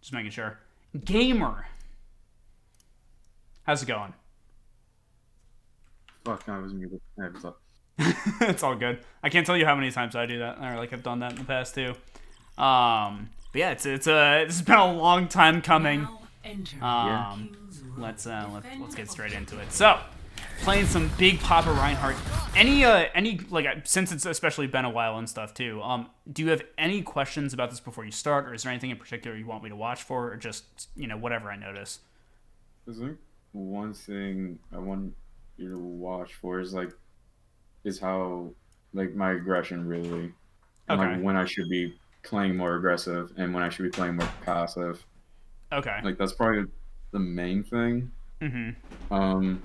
Just making sure. Gamer. How's it going? Fuck, I was muted. Hey, what's up? It's all good. I can't tell you how many times I do that, or like I've done that in the past too. But yeah, it's been a long time coming. Let's get straight into it. So, playing some Big Papa Reinhardt. Any like, since it's especially been a while and stuff too. Do you have any questions about this before you start, or is there anything in particular you want me to watch for, or just whatever I notice? I think one thing I want you to watch for is how my aggression really, and Okay. like when I should be playing more aggressive and when I should be playing more passive. Okay. Like that's probably the main thing. Mm-hmm.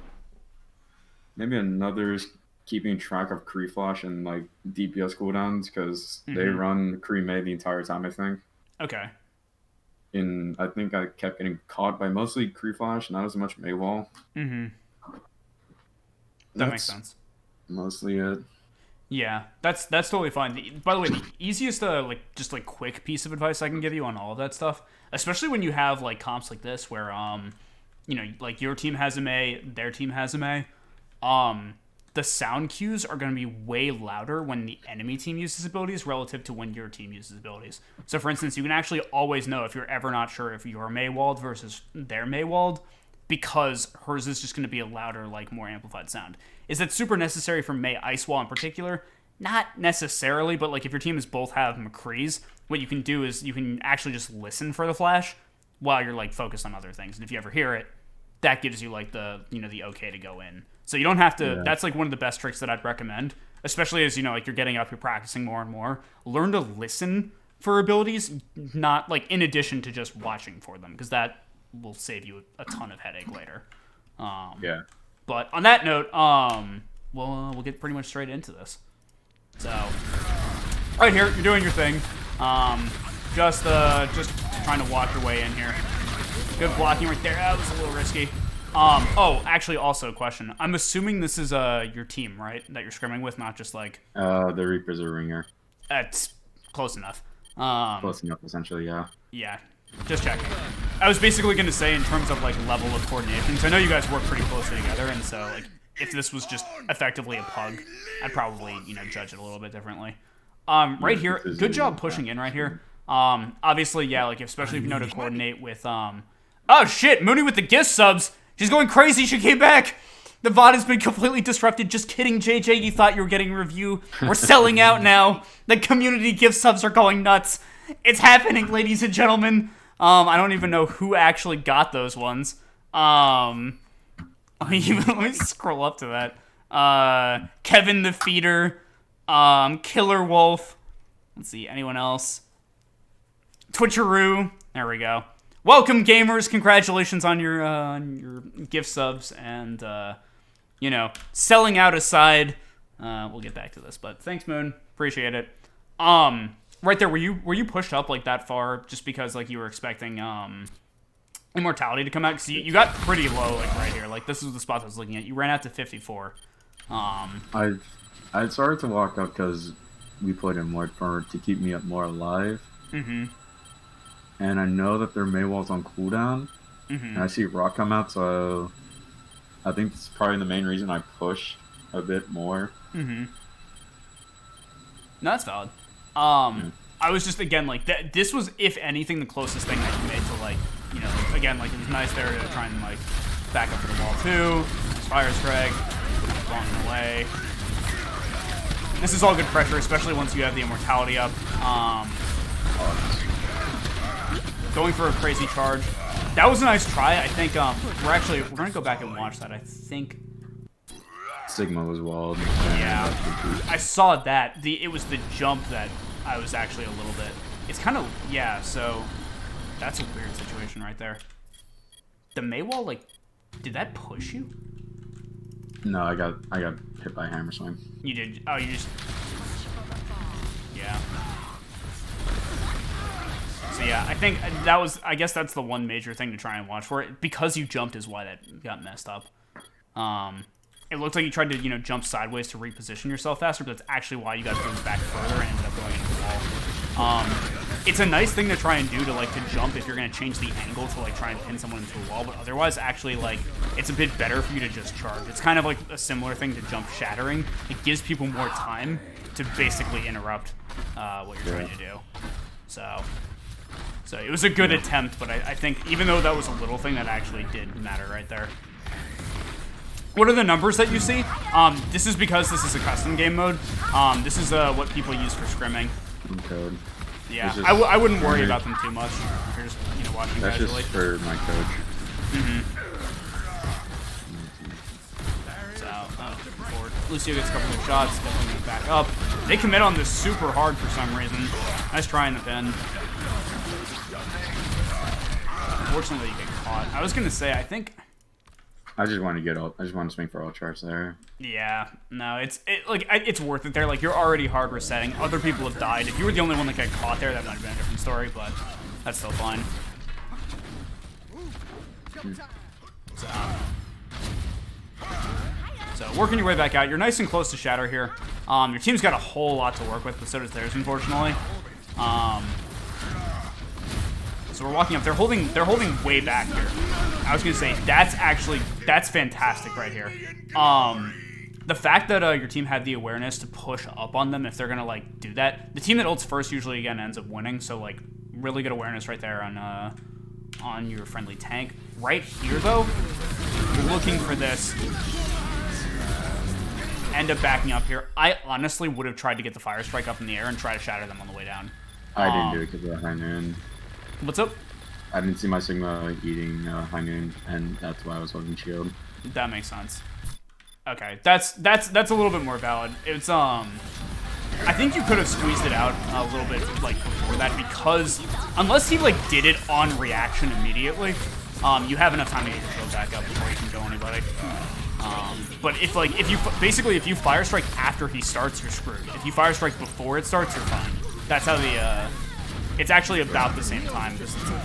Maybe another is keeping track of Kree Flash and like DPS cooldowns because they run Kree May the entire time, I think. Okay. And I think I kept getting caught by mostly Kree Flash, not as much May Wall. Mm-hmm. That makes sense. Mostly it. Yeah, that's totally fine. By the way, the easiest quick piece of advice I can give you on all of that stuff, especially when you have like comps like this where like your team has a May, their team has a May, the sound cues are going to be way louder when the enemy team uses abilities relative to when your team uses abilities. So for instance, you can actually always know if you're ever not sure if you're Maywalled versus their Maywalled, because hers is just going to be a louder, like more amplified sound. Is that super necessary for May Ice Wall in particular? Not necessarily, but like if your team is both have McCree's, what you can do is you can actually just listen for the flash while you're like focused on other things. And if you ever hear it, that gives you like the the okay to go in. So you don't have to. Yeah. That's like one of the best tricks that I'd recommend, especially as like you're getting up, you're practicing more and more. Learn to listen for abilities, not like in addition to just watching for them, because that will save you a ton of headache later. Yeah. But on that note, we'll get pretty much straight into this. So, right here, you're doing your thing. Just trying to walk your way in here. Good blocking right there. That was a little risky. Oh, actually, also a question. I'm assuming this is your team, right? That you're scrimming with, not just like... The Reaper's a ringer. That's close enough. Close enough, essentially, yeah. Yeah, just checking. I was basically going to say in terms of like level of coordination, so I know you guys work pretty closely together, and so like if this was just effectively a pug, I'd probably judge it a little bit differently. Right here, good job pushing in right here. Obviously, yeah, like especially if you know to coordinate with oh shit, Mooney with the gift subs. She's going crazy. She came back. The VOD has been completely disrupted. Just kidding, JJ. You thought you were getting a review. We're selling out now. The community gift subs are going nuts. It's happening, ladies and gentlemen. I don't even know who actually got those ones. Let me scroll up to that. Kevin the Feeder, Killer Wolf. Let's see, anyone else? Twitcheroo. There we go. Welcome, gamers. Congratulations on your gift subs and selling out aside. We'll get back to this, but thanks, Moon. Appreciate it. Right there, were you pushed up like that far just because like you were expecting immortality to come out? Because you got pretty low like right here. Like this is the spot I was looking at. You ran out to 54. I started to walk up because we played in more to keep me up more alive. Mm-hmm. And I know that their Maywall's on cooldown. Mm-hmm. And I see Rock come out, so I think it's probably the main reason I pushed a bit more. Mm-hmm. No, that's valid. I was just, again, like, this was, if anything, the closest thing that you made to, like, again, like, it was nice there to try and, like, back up to the wall, too. Fire Strike, blocking away. This is all good pressure, especially once you have the immortality up. Going for a crazy charge. That was a nice try. I think, we're going to go back and watch that. I think... Sigma was walled. Yeah, I saw that. It was the jump that I was actually a little bit... It's kind of... Yeah, so... That's a weird situation right there. The Maywall, like... Did that push you? No, I got hit by a hammer swing. You did... Oh, you just... Yeah. So yeah, I think that was... I guess that's the one major thing to try and watch for. Because you jumped is why that got messed up. It looked like you tried to, jump sideways to reposition yourself faster, but that's actually why you got moved back further and ended up going into the wall. it's a nice thing to try and do to like to jump if you're gonna change the angle to like try and pin someone into a wall, but otherwise actually like it's a bit better for you to just charge. It's kind of like a similar thing to jump shattering. It gives people more time to basically interrupt what you're trying to do. So it was a good attempt, but I think even though that was a little thing, that actually did matter right there. What are the numbers that you see? This is because this is a custom game mode. This is what people use for scrimming. Code. Yeah, I wouldn't worry about them too much if you're just watching That's casually. just for my coach. So, forward. Lucio gets a couple of shots, definitely gonna back up. They commit on this super hard for some reason. Nice try in the pin. Unfortunately, you get caught. I was gonna say, I think. I just want to swing for all charts there. Yeah, no, it's worth it there. Like, you're already hard resetting. Other people have died. If you were the only one that got caught there, that might have been a different story, but that's still fine. So working your way back out. You're nice and close to Shatter here. Your team's got a whole lot to work with, but so does theirs, unfortunately. So we're walking up. They're holding way back here. I was gonna say that's fantastic right here. The fact that your team had the awareness to push up on them if they're gonna like do that. The team that ults first usually again ends up winning. So like really good awareness right there on your friendly tank. Right here though, you're looking for this. End up backing up here. I honestly would have tried to get the fire strike up in the air and try to shatter them on the way down. I didn't do it because of the high noon. What's up? I didn't see my Sigma eating high noon, and that's why I was holding shield. That makes sense. Okay, that's a little bit more valid. It's I think you could have squeezed it out a little bit like before that, because unless he like did it on reaction immediately, you have enough time to get your shield back up before you can kill anybody. But if you fire strike after he starts, you're screwed. If you fire strike before it starts, you're fine. That's how it's actually about the same time.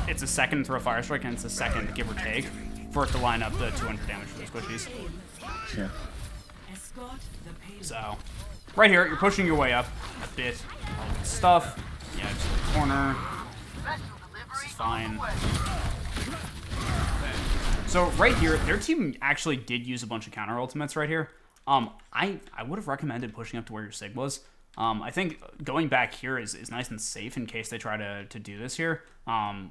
It's a second throw fire strike, and it's a second, give or take, for it to line up the 200 damage for the squishies. Yeah. So, right here, you're pushing your way up a bit. All good stuff. Yeah, just the corner. This is fine. So right here, their team actually did use a bunch of counter ultimates right here. I would have recommended pushing up to where your Sig was. I think going back here is nice and safe in case they try to do this here.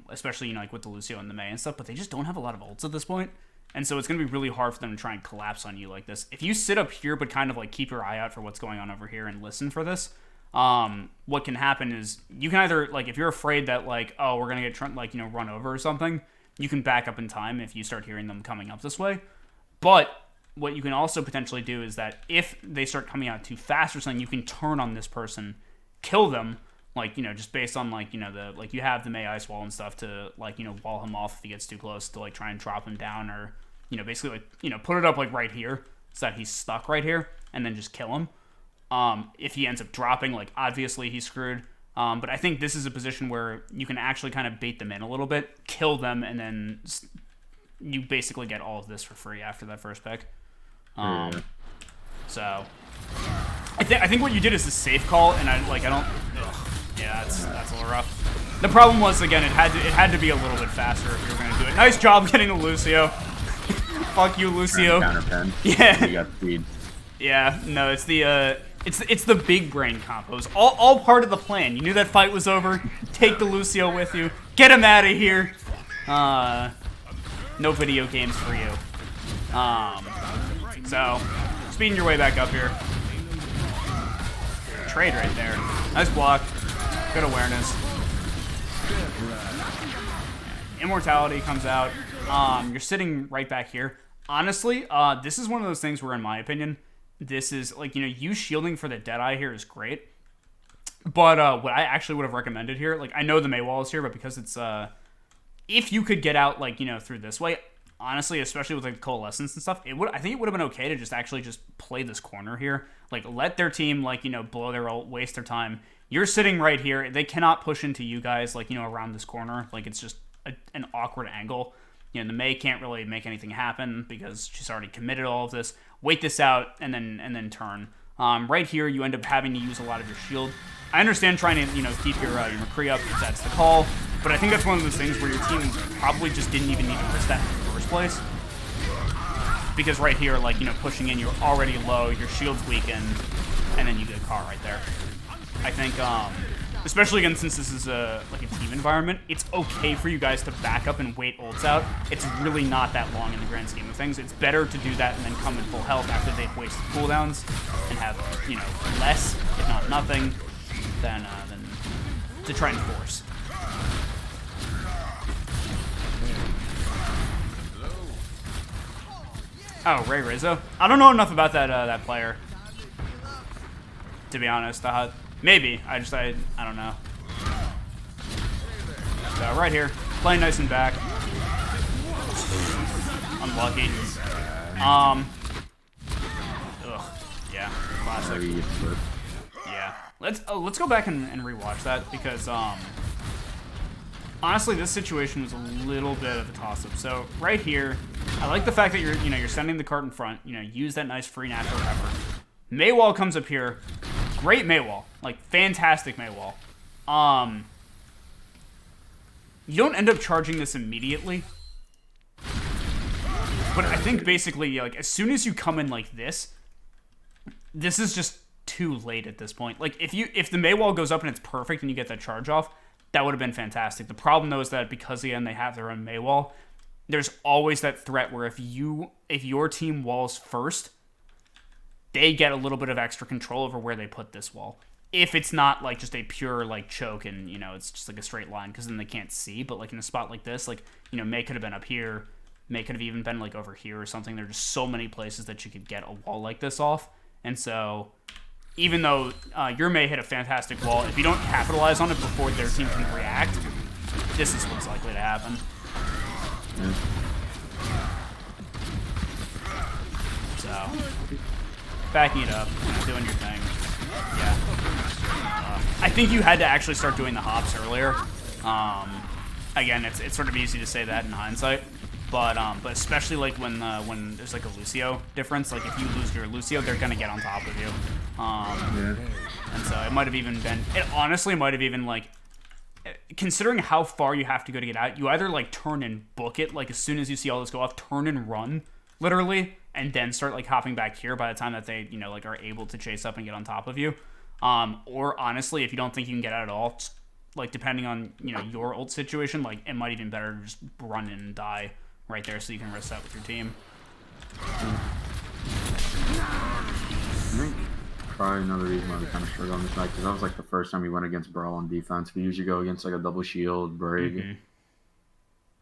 Especially, like with the Lucio and the Mei and stuff, but they just don't have a lot of ults at this point. And so it's going to be really hard for them to try and collapse on you like this. If you sit up here but kind of like keep your eye out for what's going on over here and listen for this, what can happen is you can either, like, if you're afraid that, like, oh, we're going to get, like, run over or something, you can back up in time if you start hearing them coming up this way. But what you can also potentially do is that if they start coming out too fast or something, you can turn on this person, kill them, like, just based on, like, you have the Mei Ice Wall and stuff to, like, wall him off if he gets too close to, like, try and drop him down, or, basically, like, put it up, like, right here so that he's stuck right here, and then just kill him. If he ends up dropping, like, obviously he's screwed. But I think this is a position where you can actually kind of bait them in a little bit, kill them, and then you basically get all of this for free after that first pick. So I think what you did is a safe call, and I don't. Yeah, that's a little rough. The problem was, again, it had to be a little bit faster if you were going to do it. Nice job getting the Lucio. Fuck you, Lucio. Counterpen. Yeah. You got speed. Yeah. No, it's the big brain combos. All part of the plan. You knew that fight was over. Take the Lucio with you. Get him out of here. No video games for you. So, speeding your way back up here. Trade right there. Nice block. Good awareness. Immortality comes out. You're sitting right back here. Honestly, this is one of those things where, in my opinion, this is, like, you shielding for the Deadeye here is great. But what I actually would have recommended here, like, I know the Mei Wall is here, but because it's, if you could get out, like, through this way, honestly, especially with, like, Coalescence and stuff, I think it would have been okay to just actually just play this corner here. Like, let their team, like, blow their ult, waste their time. You're sitting right here. They cannot push into you guys, like, around this corner. Like, it's just an awkward angle. The Mei can't really make anything happen because she's already committed all of this. Wait this out and then turn. Right here, you end up having to use a lot of your shield. I understand trying to, keep your McCree up if that's the call, but I think that's one of those things where your team probably just didn't even need to risk that in the first place. Because right here, like, pushing in, you're already low, your shield's weakened, and then you get a car right there. I think, especially again, since this is a team environment, it's okay for you guys to back up and wait ults out. It's really not that long in the grand scheme of things. It's better to do that and then come in full health after they've wasted cooldowns and have, less, if not nothing, than to try and force. Oh, Ray Rizzo? I don't know enough about that player, to be honest. Maybe. I don't know. So right here, playing nice and back. Unlucky. Yeah, classic. Yeah. Let's go back and rewatch that because honestly, this situation was a little bit of a toss-up. So right here, I like the fact that you're sending the cart in front. Use that nice free natural pepper. Maywall comes up here. Great Maywall, like fantastic Maywall. You don't end up charging this immediately, but I think basically like as soon as you come in like this is just too late at this point. Like if the Maywall goes up and it's perfect and you get that charge off, that would have been fantastic. The problem though is that because again they have their own Maywall, there's always that threat where if your team walls first, they get a little bit of extra control over where they put this wall. If it's not like just a pure like choke and it's just like a straight line because then they can't see. But like in a spot like this, like May could have been up here, May could have even been like over here or something. There are just so many places that you could get a wall like this off. And so even though your May hit a fantastic wall, if you don't capitalize on it before their team can react, this is what's likely to happen. So, backing it up, doing your thing. Yeah. I think you had to actually start doing the hops earlier. Again, it's sort of easy to say that in hindsight, but especially like when there's like a Lucio difference, like if you lose your Lucio, they're gonna get on top of you. And so it might have even been. It honestly might have even like. Considering how far you have to go to get out, you either like turn and book it, like as soon as you see all this go off, turn and run, literally, and then start like hopping back here by the time that they, like are able to chase up and get on top of you. Or honestly, if you don't think you can get out at all, just, like depending on, your ult situation, like it might even better to just run in and die right there so you can risk that with your team. Probably another reason why we kind of struggled on this night because that was like the first time we went against Brawl on defense. We usually go against like a double shield, Brig,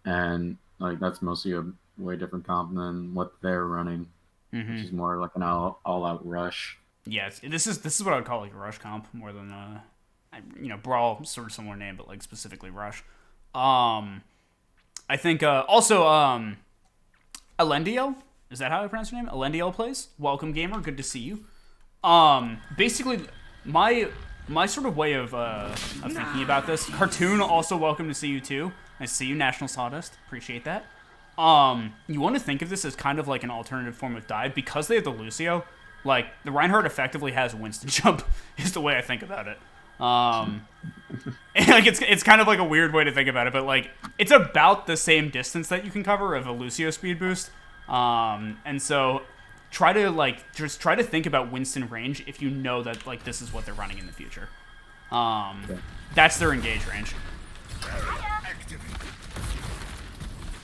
and like that's mostly a way different comp than what they're running, which is more like an all-out rush. Yes, this is what I would call like a rush comp more than Brawl, sort of similar name, but like specifically rush. I think also Alendiel, is that how I pronounce your name? Alendiel plays. Welcome, gamer. Good to see you. Basically, my sort of way of thinking about this. Cartoon, also welcome to see you too. Nice to see you, National Sawdust. Appreciate that. You want to think of this as kind of like an alternative form of dive because they have the Lucio. Like the Reinhardt effectively has Winston jump is the way I think about it. And like it's kind of like a weird way to think about it, but like it's about the same distance that you can cover of a Lucio speed boost. And so try to think about Winston range if you know that like this is what they're running in the future. That's their engage range.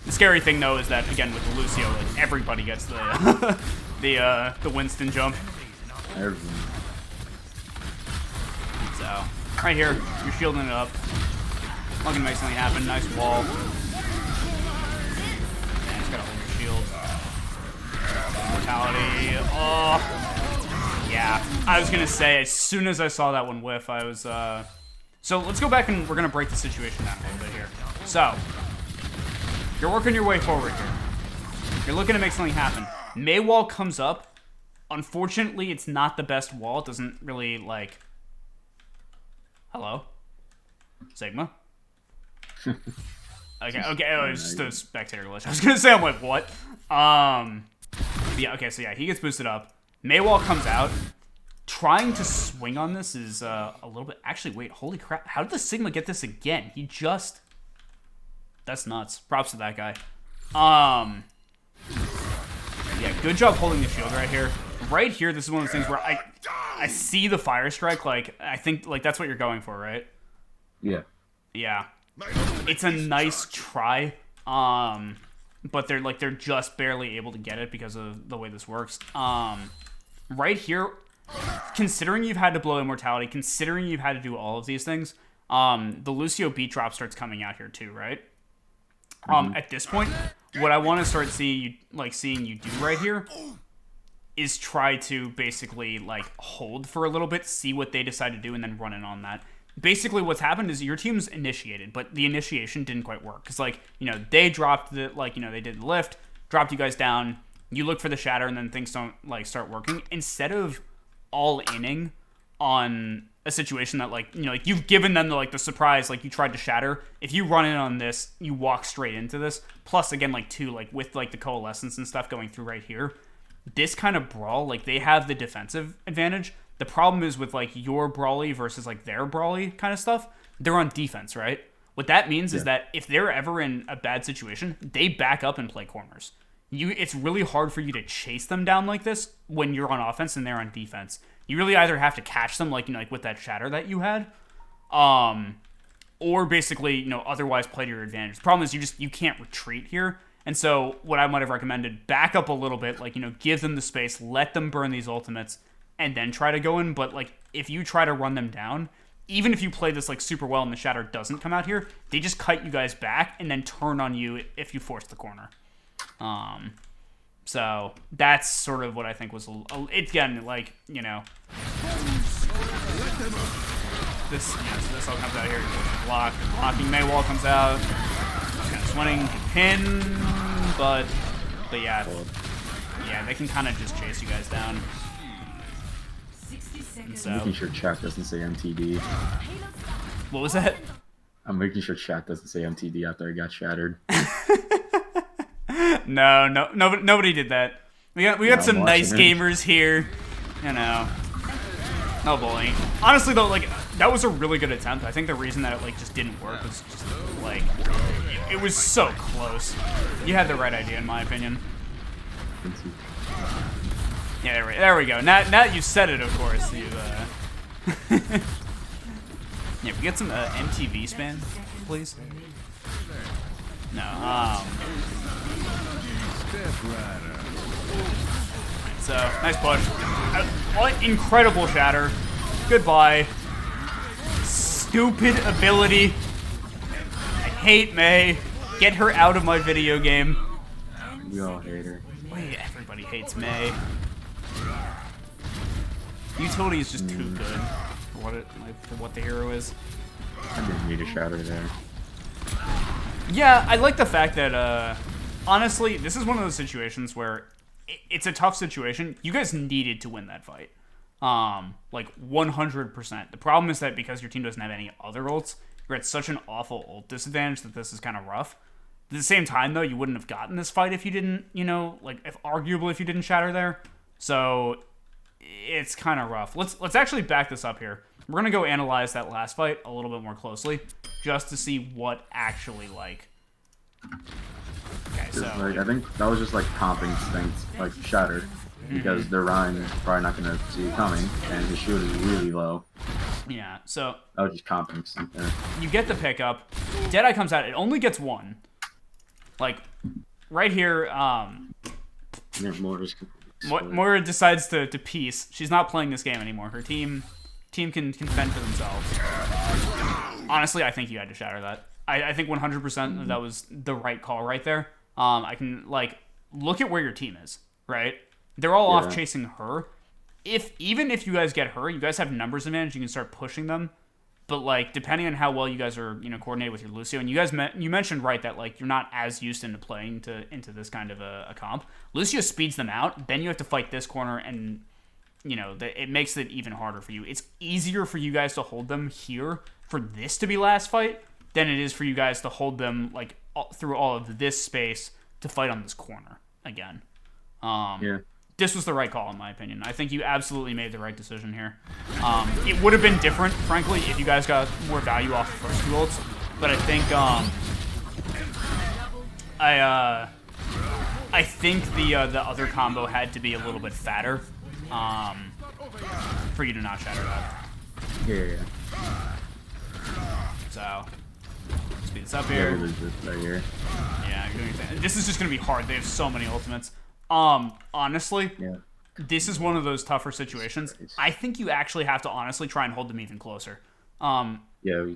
The scary thing though is that again with the Lucio, like everybody gets the the Winston jump. So right here, you're shielding it up. Not gonna make something happen. Nice wall. And it's gotta hold your shield. Mortality. Oh, yeah. I was gonna say as soon as I saw that one whiff, I was. So let's go back and we're gonna break the situation down a little bit here. So you're working your way forward here. You're looking to make something happen. Maywall comes up. Unfortunately, it's not the best wall. It doesn't really like. Hello, Sigma. Okay. Oh, it's just a spectator glitch. I was gonna say, I'm like, what? Yeah. Okay. So yeah, he gets boosted up. Maywall comes out. trying to swing on this is a little bit... Actually, wait, holy crap. How did the Sigma get this again? He just... That's nuts. Props to that guy. Yeah, good job holding the shield right here. Right here, this is one of those things where I see the fire strike. Like, I think like that's what you're going for, right? Yeah. Yeah. It's a nice try. But they're just barely able to get it because of the way this works. Right here, considering you've had to blow Immortality, considering you've had to do all of these things, the Lucio beat drop starts coming out here too, right? At this point, what I want to start seeing you do right here is try to basically like hold for a little bit, see what they decide to do, and then run in on that. Basically, what's happened is your team's initiated, but the initiation didn't quite work because, like, you know, they dropped the they did the lift, dropped you guys down. You look for the shatter, and then things don't like start working. Instead of all inning on a situation that like you've given them the surprise, like you tried to shatter. If you run in on this, you walk straight into this. Plus, again, with the coalescence and stuff going through right here, this kind of brawl, like they have the defensive advantage. The problem is with like your brawly versus like their brawly kind of stuff, they're on defense, right? What that means is that if they're ever in a bad situation, they back up and play corners. It's really hard for you to chase them down like this when you're on offense and they're on defense. You really either have to catch them like with that shatter that you had, or basically otherwise play to your advantage. The problem is you can't retreat here. And so what I might have recommended, back up a little bit, give them the space, let them burn these ultimates, and then try to go in. But if you try to run them down, even if you play this super well and the shatter doesn't come out here, they just kite you guys back and then turn on you if you force the corner. So that's sort of what I think was again this all comes out here. Blocking Maywall comes out. Kind of swinging pin, but yeah, they can kind of just chase you guys down. So, I'm making sure chat doesn't say MTD. What was that? I'm making sure chat doesn't say MTD after I got shattered. No, nobody did that. We got some nice gamers here, No bullying. Honestly though, that was a really good attempt. I think the reason that it just didn't work was just it was so close. You had the right idea, in my opinion. Yeah, there we go. Now that you said it, of course, you. Yeah, we get some MTV spam, please. No. So nice push. Incredible shatter. Goodbye. Stupid ability. I hate May. Get her out of my video game. We all hate her. Wait, everybody hates May. Utility is just too good for what the hero is. I didn't need a shatter there. Yeah, I like the fact that, honestly, this is one of those situations where it's a tough situation. You guys needed to win that fight. 100%. The problem is that because your team doesn't have any other ults, you're at such an awful ult disadvantage that this is kind of rough. At the same time, though, you wouldn't have gotten this fight if you didn't, arguably if you didn't shatter there. So it's kind of rough. Let's actually back this up here. We're gonna go analyze that last fight a little bit more closely, just to see what actually Okay, so I think that was just comp instinct, shattered, because their Ryan probably not gonna see it coming, and his shield is really low. Yeah, so that was just comp instinct there. You get the pickup. Deadeye comes out. It only gets one. Right here. Moira decides to peace. She's not playing this game anymore. Her team can fend for themselves. Honestly, I think you had to shatter that. I think 100% that was the right call right there. I can look at where your team is, right? They're all off chasing her. Even if you guys get her, you guys have numbers advantage. You can start pushing them. But depending on how well you guys are, coordinated with your Lucio, and you mentioned right that you're not as used into playing into this kind of a comp. Lucio speeds them out. Then you have to fight this corner, and it makes it even harder for you. It's easier for you guys to hold them here for this to be last fight than it is for you guys to hold them through all of this space to fight on this corner again. this was the right call in my opinion. I think you absolutely made the right decision here. It would have been different, frankly, if you guys got more value off the first two ults. But I think I think the other combo had to be a little bit fatter for you to not shatter that. Yeah. So speed this up here. Here. Yeah, you're doing things. This is just gonna be hard. They have so many ultimates. Honestly, this is one of those tougher situations. I think you actually have to honestly try and hold them even closer. Yeah,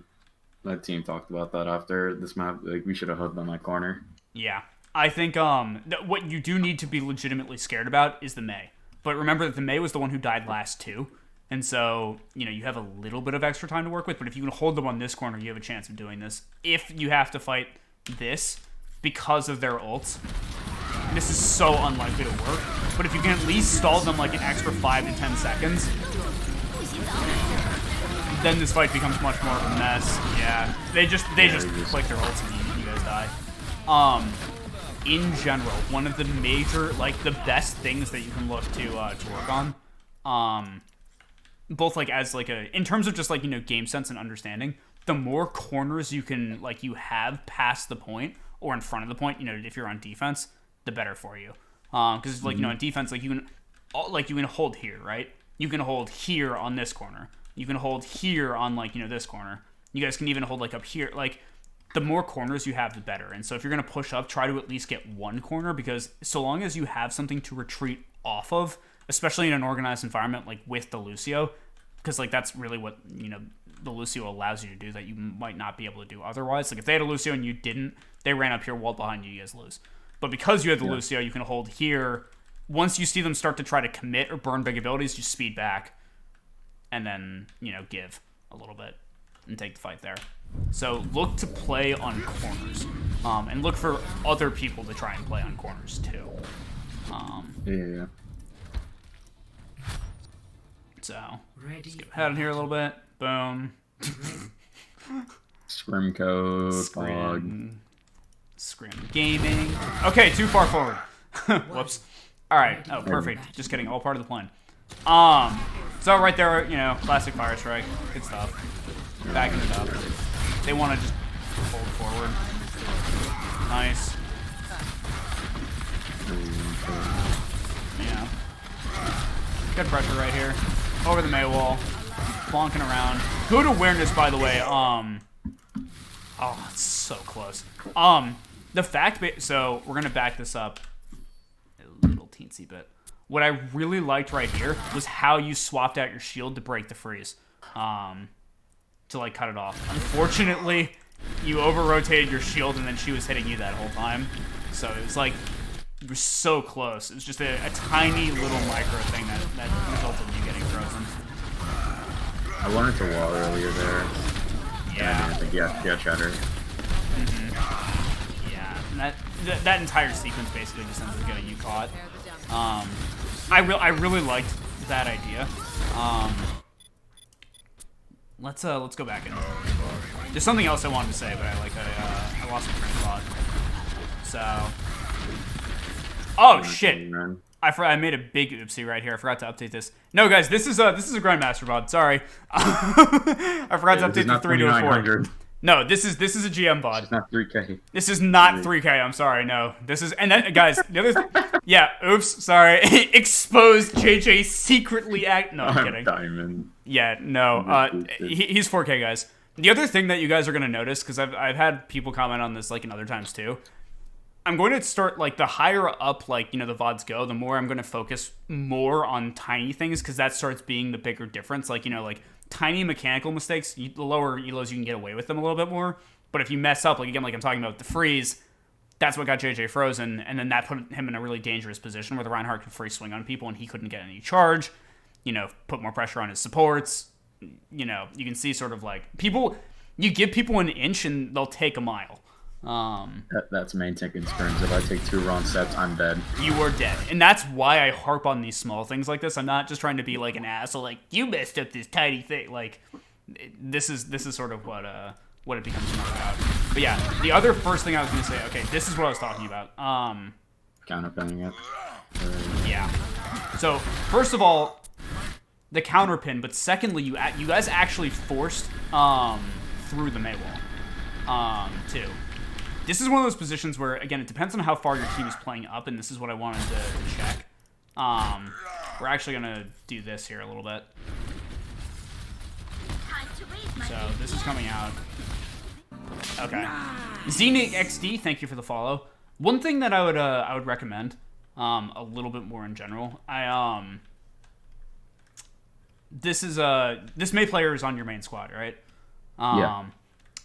my team talked about that after this map. Like, we should have hugged on that corner. Yeah, I think what you do need to be legitimately scared about is the Mei. But remember that the Mei was the one who died last too. And so, you know, you have a little bit of extra time to work with, but if you can hold them on this corner, you have a chance of doing this. If you have to fight this because of their ults, this is so unlikely to work. But if you can at least stall them like an extra 5 to 10 seconds, then this fight becomes much more of a mess. Yeah, they just click their ults and you guys die. In general, one of the major, like the best things that you can look to work on, both like as like in terms of just like, you know, game sense and understanding, the more corners you can like you have past the point or in front of the point, you know, if you're on defense, the better for you. Because like, you know, in defense, like you can hold here, right? You can hold here on this corner. You can hold here on like, you know, this corner. You guys can even hold like up here. Like, the more corners you have, the better. And so if you're going to push up, try to at least get one corner, because so long as you have something to retreat off of, especially in an organized environment like with the Lucio, because like that's really what, you know, the Lucio allows you to do that you might not be able to do otherwise. Like if they had a Lucio and you didn't, they ran up here, walled behind you, you guys lose. But because you had the Lucio, you can hold here. Once you see them start to try to commit or burn big abilities, just speed back and then, you know, give a little bit and take the fight there. So look to play on corners, and look for other people to try and play on corners too. Yeah. So let's go ahead in here a little bit. Boom. Scrim code. Scrim gaming. Okay, too far forward. Whoops. All right. Oh, perfect. Just kidding. All part of the plan. So right there, you know, classic fire strike. Good stuff. Backing it up. They want to just hold forward. Nice. Yeah. Good pressure right here. Over the Mei wall. Plonking around. Good awareness, by the way. Oh, it's so close. The fact... So, we're going to back this up a little teensy bit. What I really liked right here was how you swapped out your shield to break the freeze. To like cut it off. Unfortunately, you over-rotated your shield and then she was hitting you that whole time. So it was like, you were so close. It was just a tiny little micro thing that resulted in you getting frozen. I wanted to wall earlier there. Yeah. I think, yeah, Cheddar. Yeah, and that entire sequence basically just ends up getting you caught. I really liked that idea. Let's go back in. There's something else I wanted to say, but I lost my train of thought. So, oh shit! I made a big oopsie right here. I forgot to update this. No, guys, this is a Grandmaster VOD. Sorry, I forgot to update the 3 to a 4. No, this is a GM VOD. It's not 3K. This is not 3K. I'm sorry. No, this is guys. The other yeah. Oops. Sorry. Exposed. JJ secretly act. No, I'm kidding. Diamond. Yeah. No. He's 4K, guys. The other thing that you guys are gonna notice, because I've had people comment on this like in other times too. I'm going to start like the higher up like, you know, the VODs go, the more I'm going to focus more on tiny things, because that starts being the bigger difference. Like, you know, like tiny mechanical mistakes, the lower elos you can get away with them a little bit more. But if you mess up, like again, like I'm talking about the freeze, that's what got JJ frozen, and then that put him in a really dangerous position where the Reinhardt could free swing on people and he couldn't get any charge. You know, put more pressure on his supports. You know, you can see sort of like you give people an inch and they'll take a mile. That's main tank in scrims. If I take 2 wrong sets, I'm dead. You are dead. And that's why I harp on these small things like this. I'm not just trying to be like an asshole, like, you messed up this tiny thing. Like, this is sort of what it becomes more about. But yeah, the other first thing I was going to say, okay, this is what I was talking about. Counterpinning it. Yeah. So first of all, the counter pin, but secondly, you guys actually forced through the Mei wall too. This is one of those positions where, again, it depends on how far your team is playing up, and this is what I wanted to check. We're actually gonna do this here a little bit. So this is coming out. Okay. Xenic XD, thank you for the follow. One thing that I would recommend, a little bit more in general. This Mei player is on your main squad, right? Yeah.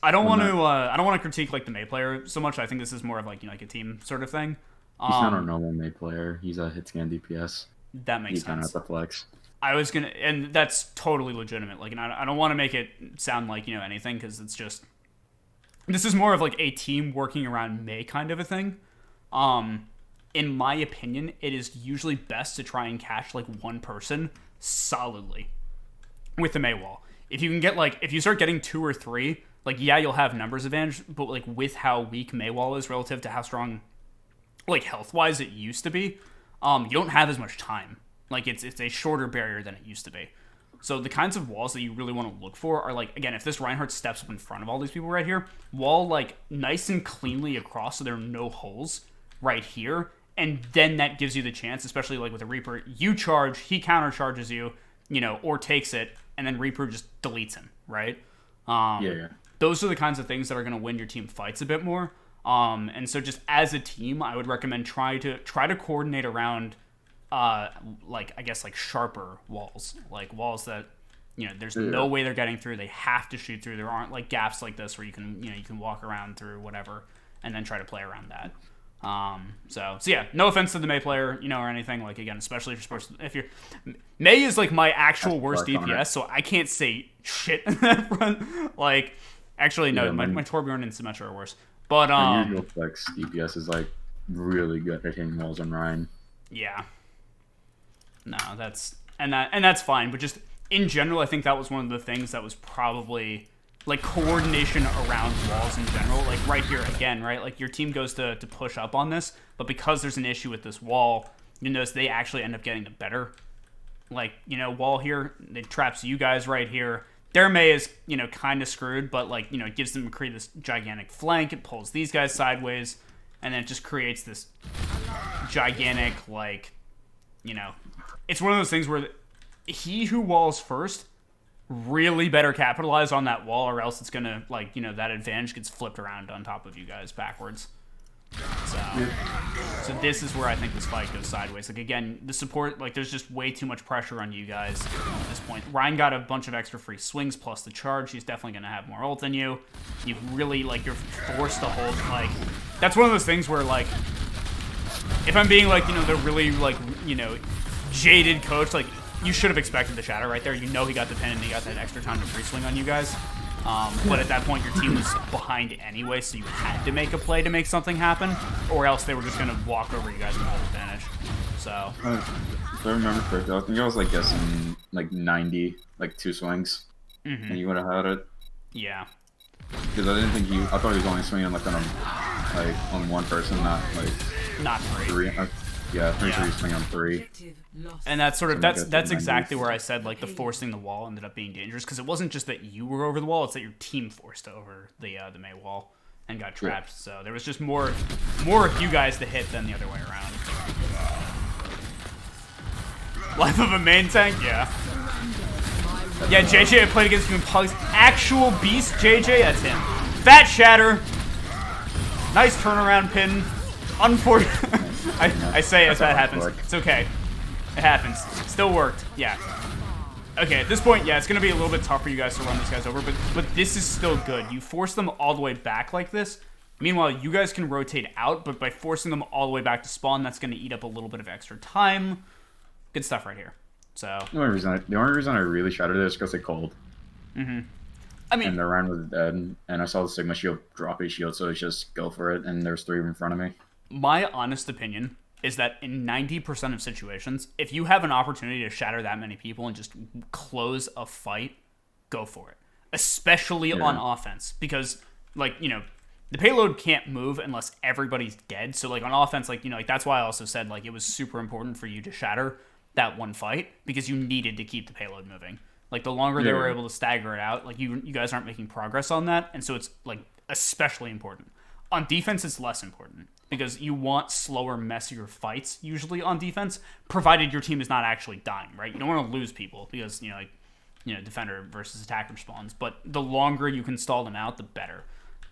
I don't want to critique like the Mei player so much. I think this is more of like like a team sort of thing. He's not a normal Mei player. He's a hit scan DPS. That makes sense. He's kind of at the flex. I was gonna, and that's totally legitimate. Like, and I don't want to make it sound like anything, because it's just, this is more of like a team working around Mei kind of a thing. In my opinion, it is usually best to try and catch like one person solidly with the Mei wall. If you can get if you start getting 2 or 3, like, yeah, you'll have numbers advantage, but like with how weak Mei wall is relative to how strong, like, health wise it used to be, you don't have as much time. Like, it's a shorter barrier than it used to be. So the kinds of walls that you really want to look for are, like, again, if this Reinhardt steps up in front of all these people right here, wall, like, nice and cleanly across so there are no holes right here, and then that gives you the chance, especially, like, with a Reaper, you charge, he counter-charges you, or takes it, and then Reaper just deletes him, right? Yeah. Those are the kinds of things that are going to win your team fights a bit more. And so just as a team, I would recommend try to coordinate around like, I guess, like, sharper walls, like walls that there's no way they're getting through. They have to shoot through. There aren't like gaps like this where you can you can walk around through whatever and then try to play around that. So yeah, no offense to the Mei player, or anything, like, again, especially if you're Mei is like my actual worst DPS, so I can't say shit in that front. Like, actually no, my Torbjorn and Symmetra are worse. But my usual flex DPS is like really good at hitting walls on Ryan. Yeah. No, that's fine, but just in general, I think that was one of the things that was probably like coordination around walls in general. Like right here again, right? Like your team goes to push up on this, but because there's an issue with this wall, you notice they actually end up getting the better, like, wall here. It traps you guys right here. Their Mei is, kind of screwed, but like, it gives them create this gigantic flank. It pulls these guys sideways, and then it just creates this gigantic, like, it's one of those things where he who walls first really better capitalize on that wall, or else it's gonna, like, that advantage gets flipped around on top of you guys backwards. So this is where I think this fight goes sideways. Like, again, the support, like, there's just way too much pressure on you guys at this point. Ryan got a bunch of extra free swings plus the charge. He's definitely going to have more ult than you. You really, like, you're forced to hold, like, that's one of those things where, like, if I'm being, like, the really, like, jaded coach, like, you should have expected the shatter right there. He got the pin and he got that extra time to free swing on you guys. But at that point, your team was behind anyway, so you had to make a play to make something happen, or else they were just going to walk over you guys with an advantage. So, if I remember correctly, I think I was like guessing like 90, like 2 swings, and you would have had it. Yeah. Because I didn't think I thought he was only swinging like on one person, not three. Yeah, pretty sure he's swinging on 3. And that's sort of that's exactly where I said, like, the forcing the wall ended up being dangerous, because it wasn't just that you were over the wall; it's that your team forced over the Mei wall and got trapped. Yeah. So there was just more of you guys to hit than the other way around. Life of a main tank, yeah. Yeah, JJ, I played against you in Pugs. Actual beast, JJ, that's him. Fat shatter. Nice turnaround pin. Unfortunate. I say as that happens. It's okay. It happens. Still worked. Yeah. Okay, at this point, yeah, it's going to be a little bit tough for you guys to run these guys over, but this is still good. You force them all the way back like this. Meanwhile, you guys can rotate out, but by forcing them all the way back to spawn, that's going to eat up a little bit of extra time. Good stuff right here. So the only reason I really shouted it is because they called. I mean, and the round was dead, and I saw the Sigma shield drop a shield, so it's just go for it, and there's 3 in front of me. My honest opinion is that in 90% of situations, if you have an opportunity to shatter that many people and just close a fight, go for it. Especially on offense. Because, like, the payload can't move unless everybody's dead. So, like, on offense, like, like, that's why I also said, like, it was super important for you to shatter. that one fight because you needed to keep the payload moving. Like, the longer they were able to stagger it out, like, you guys aren't making progress on that, and so it's, like, especially important. On defense, it's less important, because you want slower, messier fights, usually, on defense, provided your team is not actually dying, right? You don't want to lose people, because, defender versus attacker spawns, but the longer you can stall them out, the better.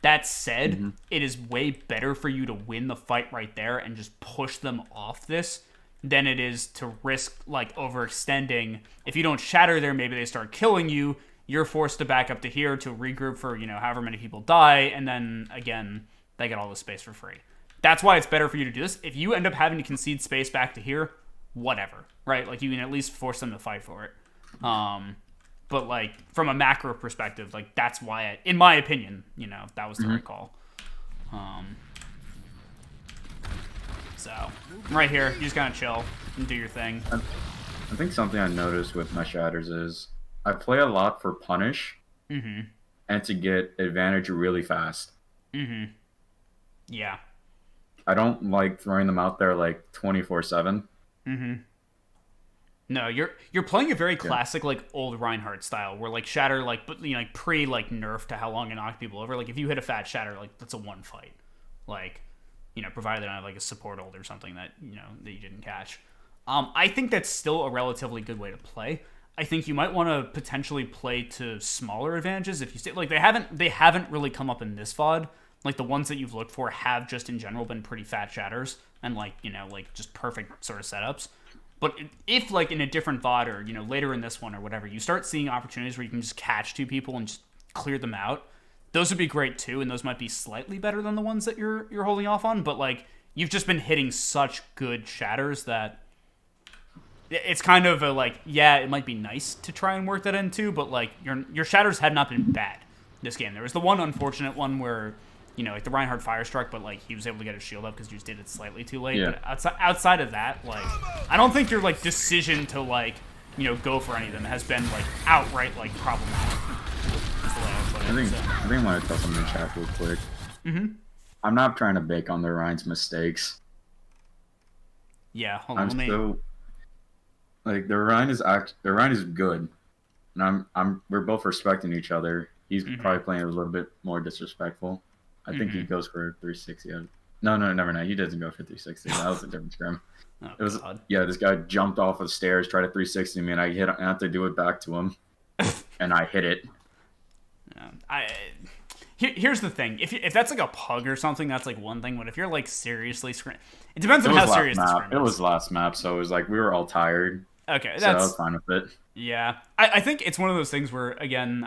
That said, it is way better for you to win the fight right there and just push them off this than it is to risk, like, overextending. If you don't shatter there, maybe they start killing you. You're forced to back up to here to regroup for, however many people die, and then, again, they get all the space for free. That's why it's better for you to do this. If you end up having to concede space back to here, whatever, right? Like, you can at least force them to fight for it. But, like, from a macro perspective, like, that's why, in my opinion, that was the right call. So, right here, you just kind of chill and do your thing. I think something I noticed with my shatters is I play a lot for punish and to get advantage really fast. Yeah. I don't like throwing them out there like 24/7. No, you're playing a very classic, like, old Reinhardt style, where, like, shatter, like, but like nerf to how long it knocked people over. Like, if you hit a fat shatter, like, that's a one fight. Like, provided they don't have, like, a support ult or something that that you didn't catch. I think that's still a relatively good way to play. I think you might want to potentially play to smaller advantages if you stay. Like, they haven't really come up in this VOD. Like, the ones that you've looked for have just in general been pretty fat shatters and, like, like, just perfect sort of setups. But if, like, in a different VOD or, later in this one or whatever, you start seeing opportunities where you can just catch two people and just clear them out, those would be great too, and those might be slightly better than the ones that you're holding off on. But, like, you've just been hitting such good shatters that it's kind of a, like, yeah, it might be nice to try and work that in too, but, like, your shatters have not been bad this game. There was the one unfortunate one where, like, the Reinhardt Firestruck, but, like, he was able to get his shield up because you just did it slightly too late. Yeah. But outside of that, like, I don't think your, like, decision to, like, go for any of them has been, like, outright, like, problematic. That's the way I would put it. I think I want to tell something in chat real quick. I'm not trying to bake on the Ryan's mistakes. Yeah, hold on. Like, the Ryan is good, and we're both respecting each other. He's probably playing a little bit more disrespectful. I think he goes for 360. No, never mind. He doesn't go for 360. That was a different scrim. This guy jumped off of the stairs, tried a 360 me, and I had to do it back to him, and I hit it. Here's the thing. If that's like a pug or something, that's like one thing. But if you're like seriously scrim, it depends on how serious the scrim is. It was last map, so it was like we were all tired. Okay, so I was fine with it. Yeah, I think it's one of those things where, again,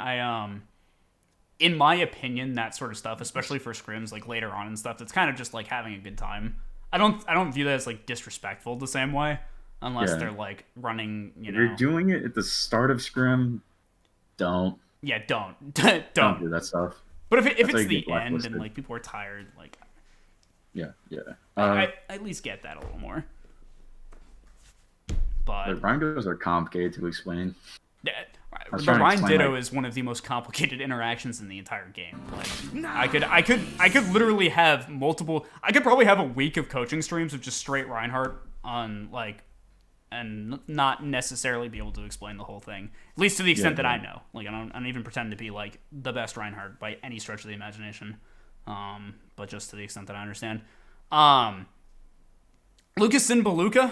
in my opinion, that sort of stuff, especially for scrims, like later on and stuff, that's kind of just like having a good time. I don't view that as like disrespectful the same way, unless they're like running. If you're doing it at the start of scrim, don't. Yeah, don't do that stuff. But if it's the end and like people are tired, like. Yeah. I at least get that a little more. But the Rhindos are complicated to explain. The Rhine Ditto is one of the most complicated interactions in the entire game. Like, I could literally have multiple. I could probably have a week of coaching streams of just straight Reinhardt on, like, and not necessarily be able to explain the whole thing, at least to the extent that I know. Like, I don't even pretend to be like the best Reinhardt by any stretch of the imagination. But just to the extent that I understand. Lucas Sinbaluka,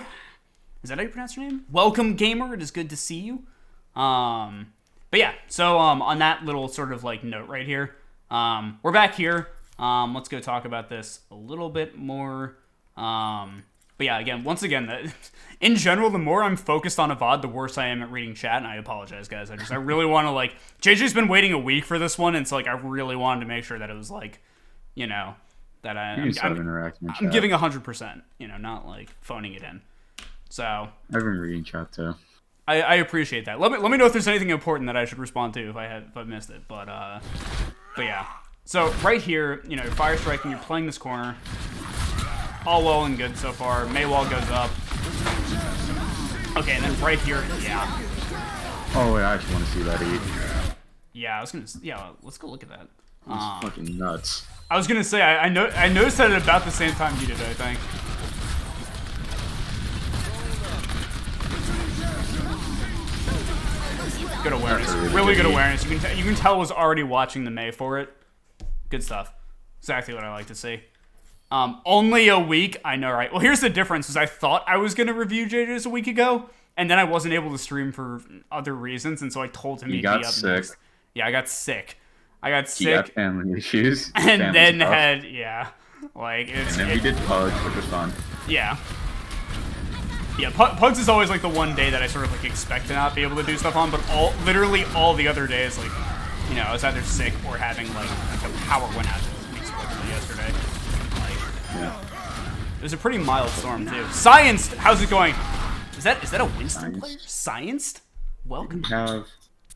is that how you pronounce your name? Welcome, gamer. It is good to see you. But yeah, so on that little sort of like note right here, we're back here. Let's go talk about this a little bit more. But yeah, once again, in general, the more I'm focused on a VOD, the worse I am at reading chat, and I apologize, guys. I really want to, like, JJ's been waiting a week for this one, and so, like, I really wanted to make sure that it was, like, that I'm giving 100%, not, like, phoning it in. So I've been reading chat, too. I appreciate that. Let me know if there's anything important that I should respond to if I missed it, but yeah. So right here, you're fire striking, you're playing this corner. All well and good so far. Maywall goes up. Okay, and then right here, yeah. Oh, wait, I actually want to see that eat. Yeah, let's go look at that. It's fucking nuts. I was gonna say, I noticed that at about the same time you did, I think. Good awareness. Really good awareness. You can tell was already watching the Mei for it. Good stuff. Exactly what I like to see. Only a week. I know, right? Well, here's the difference. Is I thought I was going to review JJ's a week ago, and then I wasn't able to stream for other reasons, and so I told him he'd be up next. Yeah, I got sick. He got family issues. And then had, like, and then we did Pugs, which was fun. Yeah. Yeah, Pugs is always, like, the one day that I sort of, like, expect to not be able to do stuff on, but literally all the other days, like, you know, I was either sick or having, like the power went out yesterday. Like, it was a pretty mild storm, too. Scienced! How's it going? Is that a Winston player? Scienced? Welcome. We have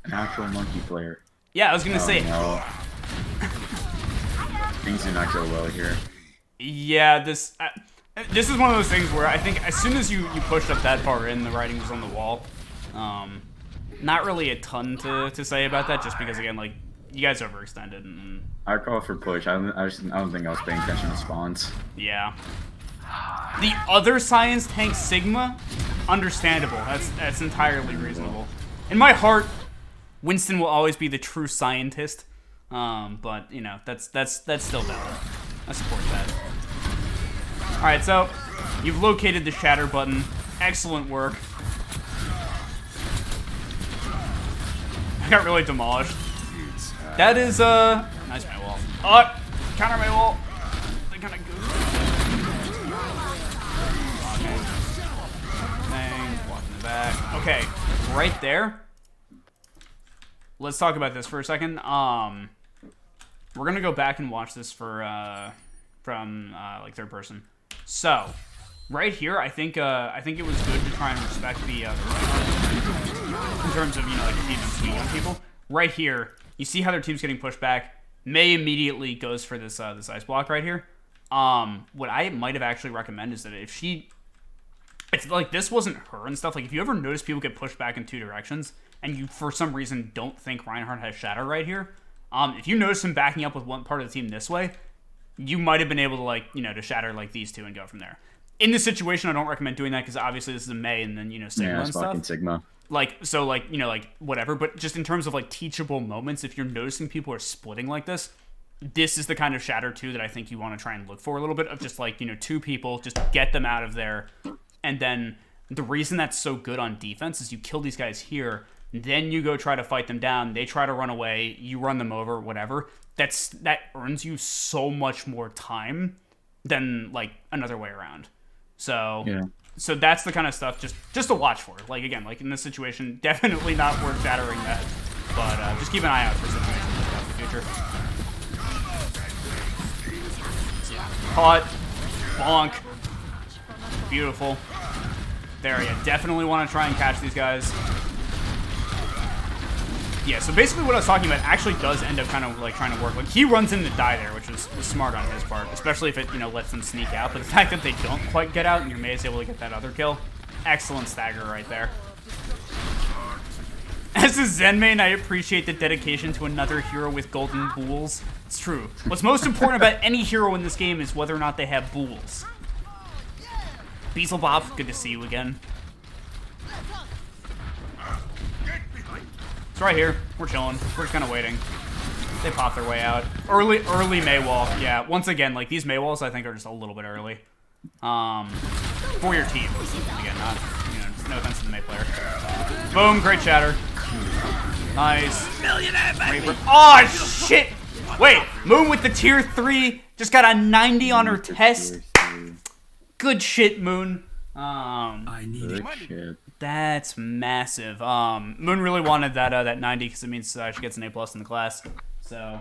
an actual monkey player. Yeah, I was gonna say. No. Things do not go well here. Yeah, this is one of those things where I think as soon as you pushed up that far in, the writing was on the wall. Not really a ton to say about that, just because again, like, you guys overextended. And I call for push. I don't think I was paying attention to spawns. Yeah. The other science tank Sigma, understandable. That's entirely reasonable. In my heart, Winston will always be the true scientist. But you know, that's still valid. I support that. All right, so you've located the shatter button. Excellent work. I got really demolished. That is nice Mei wall. Counter Mei wall. They kind of go. Walking the back. Okay, right there. Let's talk about this for a second. We're gonna go back and watch this from like third person. So, right here, I think it was good to try and respect the right in terms of, you know, like the defense being on people. Right here, you see how their team's getting pushed back. Mei immediately goes for this ice block right here. What I might have actually recommended is that if it's like this wasn't her and stuff. Like if you ever notice people get pushed back in two directions, and you for some reason don't think Reinhardt has shadow right here, if you notice him backing up with one part of the team this way, you might have been able to, like, you know, to shatter like these two and go from there. In this situation, I don't recommend doing that because obviously this is a Mei and then, you know, Sigma and stuff. Fucking Sigma. Like, so, like, you know, like, whatever. But just in terms of, like, teachable moments, if you're noticing people are splitting like this is the kind of shatter, too, that I think you want to try and look for a little bit of just, like, you know, two people, just get them out of there. And then the reason that's so good on defense is you kill these guys here, then you go try to fight them down, they try to run away, you run them over, whatever. That earns you so much more time than, like, another way around. So... yeah. So that's the kind of stuff just to watch for. Like, again, like in this situation, definitely not worth shattering that. But just keep an eye out for situations like that in the future. Yeah. Caught. Bonk. Beautiful. There, yeah. Definitely want to try and catch these guys. Yeah, so basically what I was talking about actually does end up kind of like trying to work. Like, he runs in to die there, which was smart on his part, especially if it, you know, lets them sneak out. But the fact that they don't quite get out and your Mei is able to get that other kill, excellent stagger right there. As a Zen main, I appreciate the dedication to another hero with golden bools. It's true. What's most important about any hero in this game is whether or not they have bools. Beelzebub, good to see you again. It's right here. We're chilling. We're just kind of waiting. They pop their way out. Early Mei wall. Yeah, once again, like, these Mei walls, I think, are just a little bit early. For your team. Again, not, you know, no offense to the Mei player. Boom, great shatter. Nice. Reaper. Oh, shit! Wait, Moon with the tier 3 just got a 90 on her test. Good shit, Moon. I need it. That's massive. Moon really wanted that 90 because it means she gets an A+ in the class. So,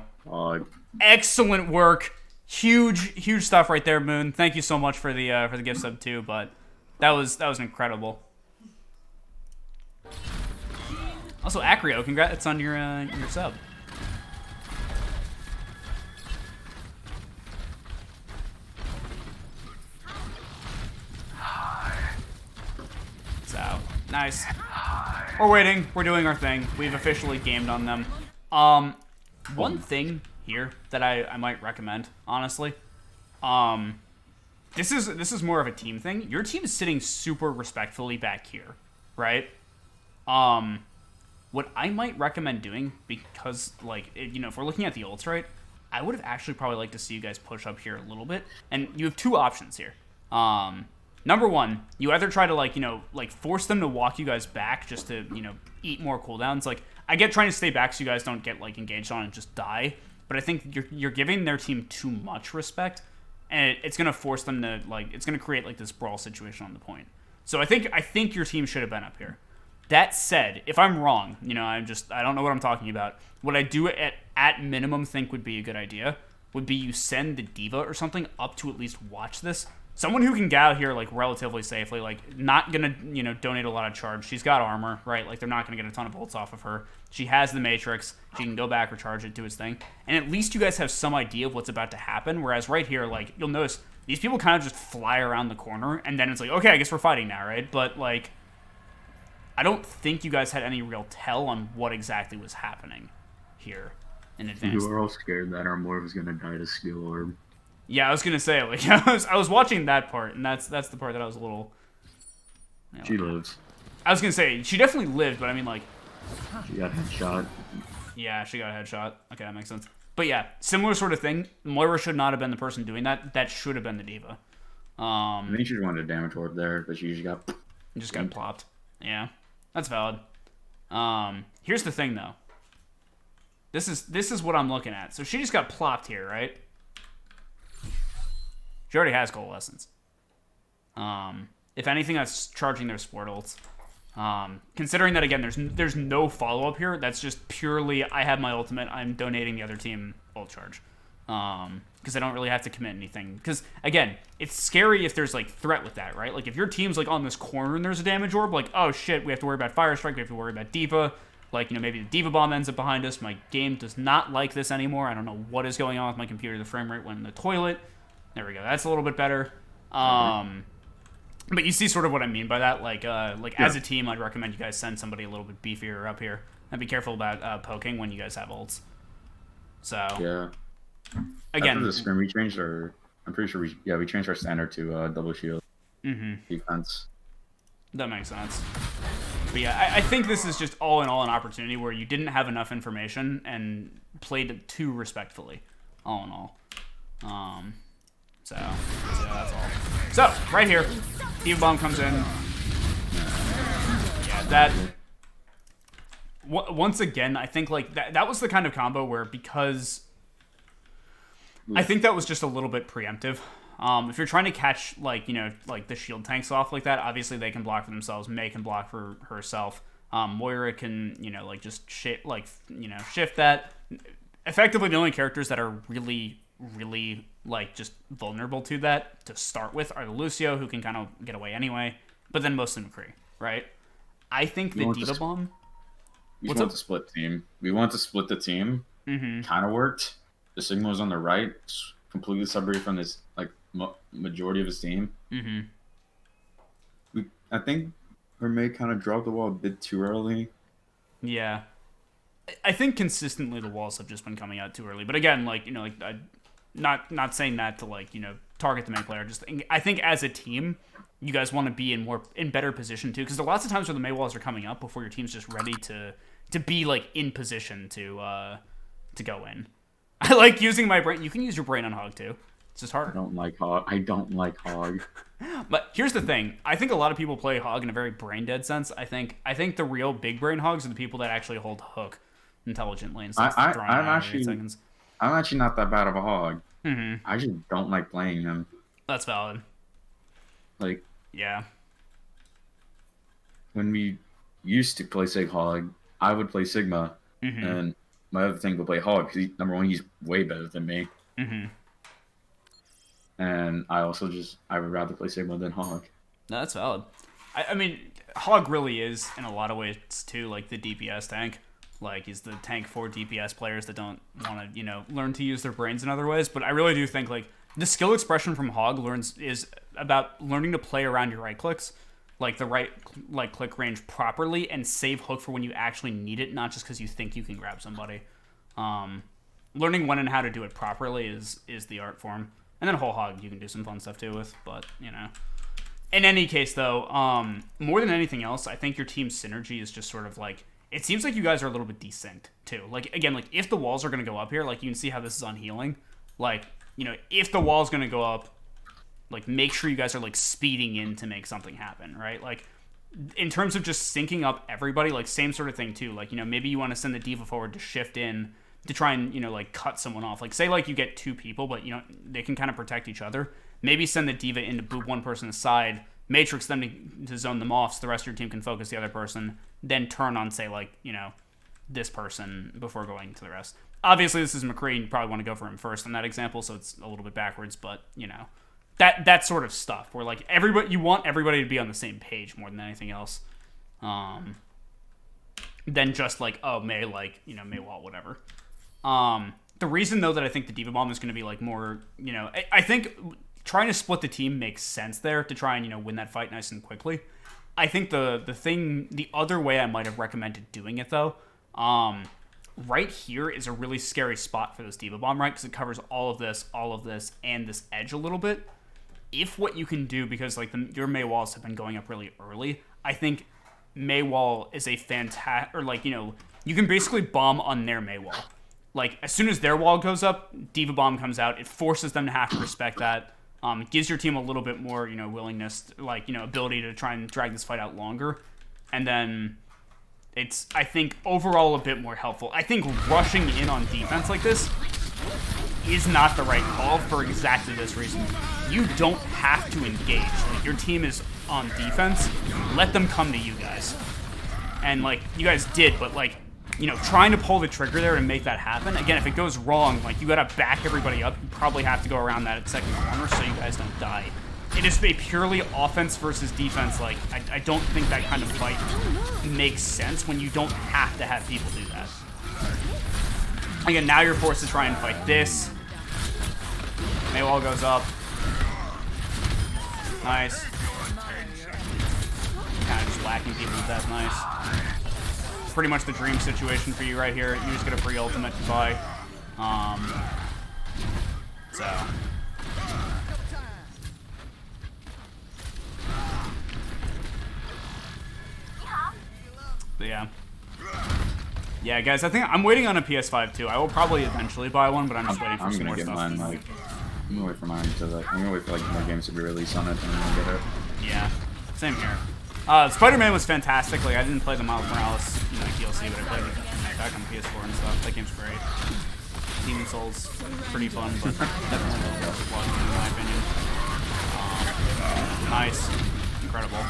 excellent work. Huge stuff right there, Moon. Thank you so much for the gift sub too. But that was incredible. Also, Acrio, congrats on your sub. So, nice. We're waiting. We're doing our thing. We've officially gamed on them. One thing here that I might recommend, honestly. This is more of a team thing. Your team is sitting super respectfully back here, right? What I might recommend doing, because, like, if we're looking at the ults, right, I would have actually probably liked to see you guys push up here a little bit. And you have two options here. Number one, you either try to, like, force them to walk you guys back just to, eat more cooldowns. Like, I get trying to stay back so you guys don't get, like, engaged on and just die. But I think you're giving their team too much respect. And it's going to force them to, like, it's going to create, like, this brawl situation on the point. So I think your team should have been up here. That said, if I'm wrong, I don't know what I'm talking about. What I do at minimum think would be a good idea would be you send the diva or something up to at least watch this. Someone who can get out here, like, relatively safely, like, not gonna, donate a lot of charge. She's got armor, right? Like, they're not gonna get a ton of bolts off of her. She has the Matrix. She can go back, recharge it, do its thing. And at least you guys have some idea of what's about to happen, whereas right here, like, you'll notice these people kind of just fly around the corner, and then it's like, okay, I guess we're fighting now, right? But, like, I don't think you guys had any real tell on what exactly was happening here in advance. You were all scared that our Morph was gonna die to skill orb. Yeah, I was gonna say, like, I was watching that part, and that's the part that I was a little. She lives. I was gonna say she definitely lived, but I mean, like, she got headshot. Yeah, she got a headshot. Okay, that makes sense. But yeah, similar sort of thing. Moira should not have been the person doing that. That should have been the diva. I think she wanted a damage orb there, but she usually got plopped. Yeah, that's valid. Here's the thing, though. This is what I'm looking at. So she just got plopped here, right? She already has coalescence. If anything, that's charging their sport ults. Considering that, again, there's no follow-up here. That's just purely, I have my ultimate, I'm donating the other team ult charge. Because I don't really have to commit anything. Because, again, it's scary if there's, like, threat with that, right? Like, if your team's, like, on this corner and there's a damage orb, like, oh, shit, we have to worry about Fire Strike, we have to worry about Diva. Like, maybe the Diva Bomb ends up behind us. My game does not like this anymore. I don't know what is going on with my computer. The frame rate went in the toilet. There we go. That's a little bit better. But you see sort of what I mean by that. Like as a team, I'd recommend you guys send somebody a little bit beefier up here. And be careful about poking when you guys have ults. So yeah. Again, after the scrim, we changed our. I'm pretty sure we changed our standard to double shield defense. That makes sense. But yeah, I think this is just all in all an opportunity where you didn't have enough information and played it too respectfully. All in all. So that's all. So, right here, Diva Bomb comes in. Yeah, that... Once again, I think, like, that was the kind of combo where, because... I think that was just a little bit preemptive. If you're trying to catch, like, like, the shield tanks off like that, obviously they can block for themselves. May can block for herself. Moira can, like, just shift that. Effectively, the only characters that are really, like, just vulnerable to that to start with are the Lucio, who can kind of get away anyway, but then mostly McCree, right? I think the Diva Bomb... We want to split team. We want to split the team. Kind of worked. The Sigma was on the right, completely separated from this, like, majority of his team. I think her May kind of dropped the wall a bit too early. Yeah. I think consistently the walls have just been coming out too early. But again, like, not saying that to, like, target the main player. Just I think as a team, you guys want to be in better position too, because there are lots of times where the May walls are coming up before your team's just ready to be, like, in position to go in. I like using my brain. You can use your brain on Hog too. It's just harder. I don't like Hog. But here's the thing. I think a lot of people play Hog in a very brain dead sense. I think the real big brain Hogs are the people that actually hold Hook intelligently instead of drawing out every 8 seconds. I'm actually not that bad of a Hog. I just don't like playing him. That's valid. Like, yeah. When we used to play Sig Hog, I would play Sigma, and my other thing would play Hog because number one, he's way better than me. And I would rather play Sigma than Hog. No, that's valid. I mean, Hog really is, in a lot of ways, too, like the DPS tank. Like, he's the tank for DPS players that don't want to, learn to use their brains in other ways. But I really do think, like, the skill expression from Hog is about learning to play around your right clicks, like the right, like, click range properly, and save Hook for when you actually need it, not just because you think you can grab somebody. Learning when and how to do it properly is the art form. And then whole Hog you can do some fun stuff too with, but, In any case, though, more than anything else, I think your team's synergy is just sort of, like, it seems like you guys are a little bit desynced too. Like again, like if the walls are gonna go up here, like you can see how this is on healing. Like, you know, if the wall's gonna go up, like make sure you guys are like speeding in to make something happen, right? Like in terms of just syncing up everybody, like same sort of thing too. Like, you know, maybe you want to send the D.Va forward to shift in to try and, you know, like cut someone off. Like say like you get 2 people, but you know, they can kind of protect each other. Maybe send the D.Va in to boot one person aside, matrix them to zone them off so the rest of your team can focus the other person, then turn on, say, like, you know, this person before going to the rest. Obviously, this is McCree, and you probably want to go for him first in that example, so it's a little bit backwards, but, you know, that sort of stuff where, like, you want everybody to be on the same page more than anything else. Than just, like, oh, Mei, like, you know, Mei wall, whatever. The reason, though, that I think the D.Va bomb is going to be, like, more, you know, I think trying to split the team makes sense there to try and, you know, win that fight nice and quickly. I think the other way I might have recommended doing it, though, right here is a really scary spot for this D.Va bomb, right? Because it covers all of this, and this edge a little bit. If what you can do, because, like, your Mei walls have been going up really early, I think Mei wall is a fantastic, or, like, you know, you can basically bomb on their Mei wall. Like, as soon as their wall goes up, D.Va bomb comes out. It forces them to have to respect that. It gives your team a little bit more, you know, willingness, like, you know, ability to try and drag this fight out longer. And then it's, I think, overall a bit more helpful. I think rushing in on defense like this is not the right call for exactly this reason. You don't have to engage. Like, your team is on defense. Let them come to you guys. And, like, you guys did, but, like, you know, trying to pull the trigger there to make that happen. Again, if it goes wrong, like, you gotta back everybody up. You probably have to go around that second corner so you guys don't die. It is a purely offense versus defense. Like, I don't think that kind of fight makes sense when you don't have to have people do that. Again, now you're forced to try and fight this. Mei wall goes up. Nice. Kind of just whacking people with that. Nice. Pretty much the dream situation for you right here. You just get a free ultimate to buy. But yeah. Yeah, guys, I think I'm waiting on a PS5 too. I will probably eventually buy one, but I'm just waiting for some more stuff. I'm gonna wait for mine because I'm gonna wait for like more games to be released on it and then get it. Yeah, same here. Spider-Man was fantastic. Like, I didn't play the Miles Morales, you know, DLC, but I played it back on PS4 and stuff. That game's great. Demon Souls, pretty fun, but definitely overclocked in my opinion. Nice, incredible.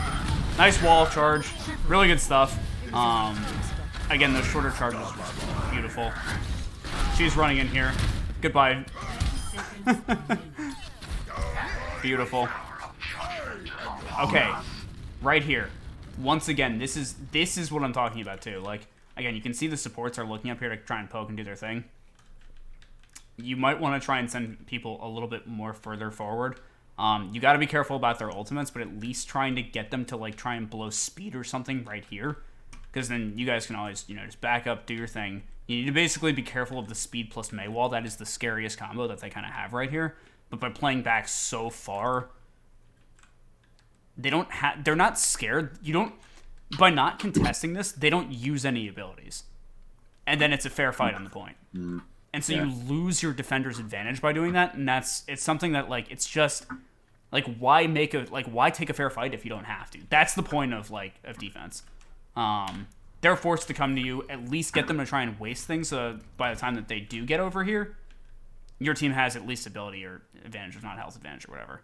Nice wall charge, really good stuff. Again, those shorter charges were beautiful. She's running in here. Goodbye. Beautiful. Okay. Right here. Once again, this is what I'm talking about too. Like, again, you can see the supports are looking up here to try and poke and do their thing. You might want to try and send people a little bit more further forward. You got to be careful about their ultimates, but at least trying to get them to, like, try and blow speed or something right here. Because then you guys can always, you know, just back up, do your thing. You need to basically be careful of the speed plus Mei wall. That is the scariest combo that they kind of have right here. But by playing back so far, they're not scared. By not contesting this, they don't use any abilities. And then it's a fair fight on the point. And so you lose your defender's advantage by doing that, and it's something that, like, it's just, like, why take a fair fight if you don't have to? That's the point of defense. They're forced to come to you, at least get them to try and waste things, so by the time that they do get over here, your team has at least ability or advantage, if not health advantage or whatever.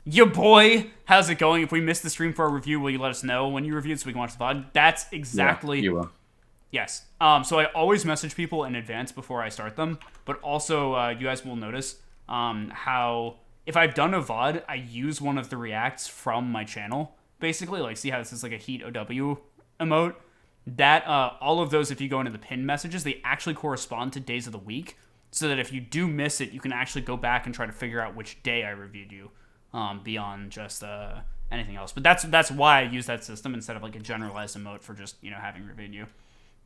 Yo boy, how's it going? If we missed the stream for a review, will you let us know when you reviewed so we can watch the VOD? That's exactly... Yeah, you will. Yes. So I always message people in advance before I start them, but also you guys will notice how if I've done a VOD, I use one of the reacts from my channel, basically. Like, see how this is like a heat OW emote? That, all of those, if you go into the pinned messages, they actually correspond to days of the week, so that if you do miss it, you can actually go back and try to figure out which day I reviewed you. Beyond just anything else, but that's why I use that system instead of like a generalized emote for just, you know, having reviewed you.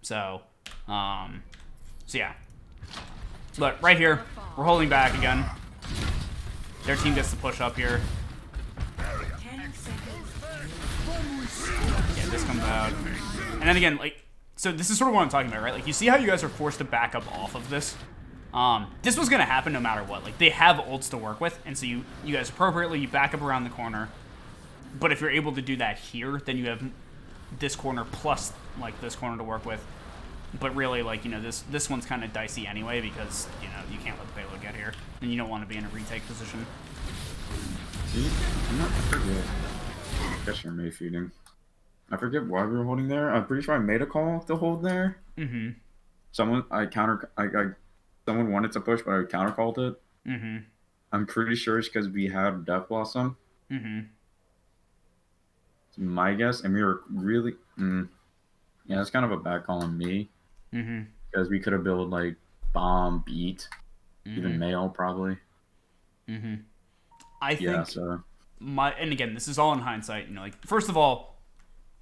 So yeah. But right here, we're holding back again. Their team gets to push up here. Yeah, this comes out. And then again, like, so this is sort of what I'm talking about, right? Like, you see how you guys are forced to back up off of this? This was going to happen no matter what. Like, they have ults to work with, and so you guys appropriately, you back up around the corner. But if you're able to do that here, then you have this corner plus, like, this corner to work with. But really, like, you know, this one's kind of dicey anyway because, you know, you can't let the payload get here. And you don't want to be in a retake position. See, I forget. I guess you're May feeding. I forget why we were holding there. I'm pretty sure I made a call to hold there. Mm-hmm. Someone wanted to push, but I counter called it. Mm-hmm. I'm pretty sure it's because we had Death Blossom. Mm-hmm. It's my guess, and we were really... Yeah, that's kind of a bad call on me. Mm-hmm. Because we could have built, like, bomb, beat, even mail, probably. Mm-hmm. I think... Yeah, so... And again, this is all in hindsight. You know, like, first of all,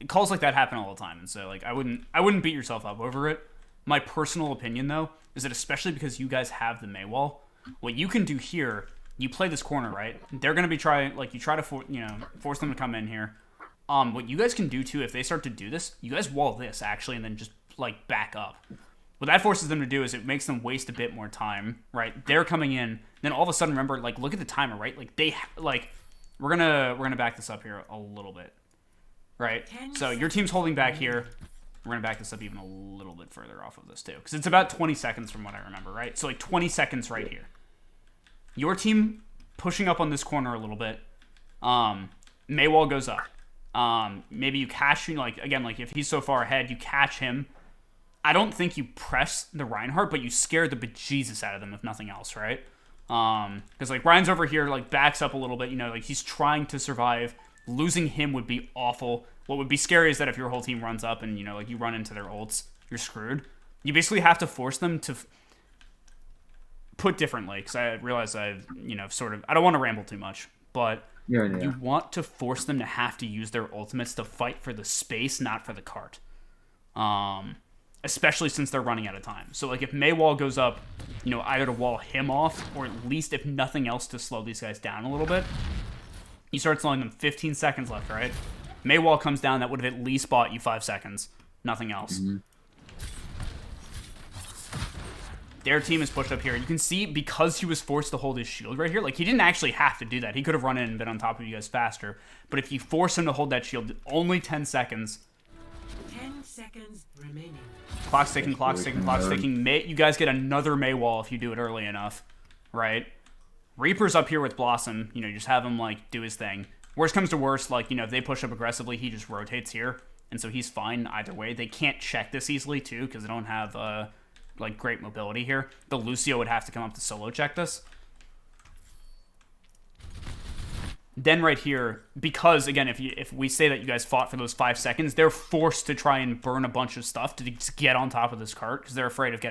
calls like that happen all the time, and so, like, I wouldn't beat yourself up over it. My personal opinion, though, is that especially because you guys have the May wall, what you can do here, you play this corner, right? They're going to be trying, like, you try to, force them to come in here. What you guys can do, too, if they start to do this, you guys wall this, actually, and then just, like, back up. What that forces them to do is it makes them waste a bit more time, right? They're coming in, then all of a sudden, remember, like, look at the timer, right? Like, we're gonna back this up here a little bit, right? So your team's holding back here. We're going to back this up even a little bit further off of this, too. Because it's about 20 seconds from what I remember, right? So, like, 20 seconds right here. Your team pushing up on this corner a little bit. Maywall goes up. Maybe you catch him, like, again, like, if he's so far ahead, you catch him. I don't think you press the Reinhardt, but you scare the bejesus out of them, if nothing else, right? Because, like, Ryan's over here, like, backs up a little bit. You know, like, he's trying to survive. Losing him would be awful. What would be scary is that if your whole team runs up and, you know, like, you run into their ults, you're screwed. You basically have to force them to put differently, because I realize I've, you know, sort of, I don't want to ramble too much, but you want to force them to have to use their ultimates to fight for the space, not for the cart. Especially since they're running out of time. So, like, if Maywall goes up, you know, either to wall him off, or at least, if nothing else, to slow these guys down a little bit, you start slowing them. 15 seconds left, right? Maywall comes down, that would have at least bought you 5 seconds. Nothing else. Mm-hmm. Their team is pushed up here. You can see, because he was forced to hold his shield right here, like, he didn't actually have to do that. He could have run in and been on top of you guys faster. But if you force him to hold that shield, only 10 seconds. 10 seconds remaining. Clock's ticking, clock's ticking, clock's ticking. You guys get another Maywall if you do it early enough, right? Reaper's up here with Blossom. You know, you just have him, like, do his thing. Worst comes to worst, like, you know, if they push up aggressively, he just rotates here. And so he's fine either way. They can't check this easily, too, because they don't have, like, great mobility here. The Lucio would have to come up to solo check this. Then right here, because, again, if we say that you guys fought for those 5 seconds, they're forced to try and burn a bunch of stuff to just get on top of this cart, because they're afraid of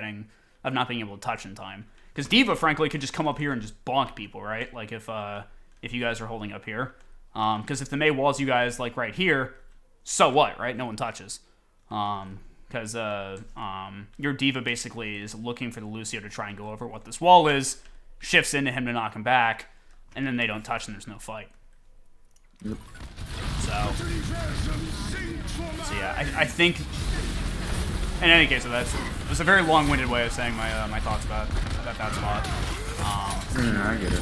not being able to touch in time. Because D.Va, frankly, could just come up here and just bonk people, right? Like, if you guys are holding up here. Because if the May walls you guys, like, right here, so what, right? No one touches. Because your D.Va basically is looking for the Lucio to try and go over what this wall is, shifts into him to knock him back, and then they don't touch and there's no fight. Yep. So yeah, I think... In any case, it was a very long-winded way of saying my thoughts about that spot. I get it.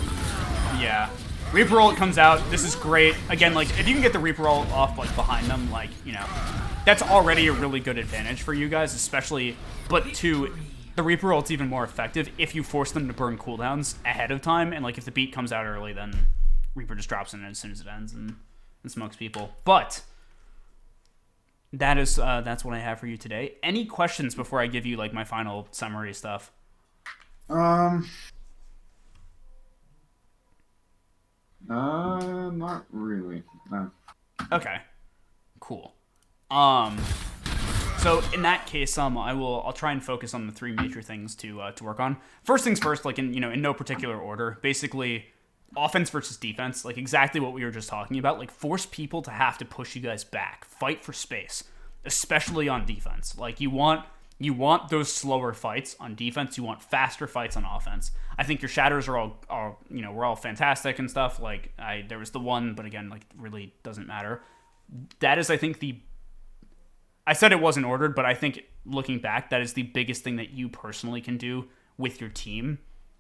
Yeah. Reaper ult comes out. This is great. Again, like, if you can get the Reaper ult off, like, behind them, like, you know, that's already a really good advantage for you guys, especially, but the Reaper ult's even more effective if you force them to burn cooldowns ahead of time, and, like, if the beat comes out early, then Reaper just drops in as soon as it ends and smokes people. But that's what I have for you today. Any questions before I give you, like, my final summary stuff? Not really. No. Okay. Cool. So in that case, I'll try and focus on the 3 major things to work on. First things first, like, in no particular order. Basically, offense versus defense, like exactly what we were just talking about. Like, force people to have to push you guys back, fight for space, especially on defense. Like, you want those slower fights on defense. You want faster fights on offense. I think your shatters are all we're all fantastic and stuff. Like, there was the one, but again, like, really doesn't matter. That is, I think, the I said it wasn't ordered, but I think looking back, that is the biggest thing that you personally can do with your team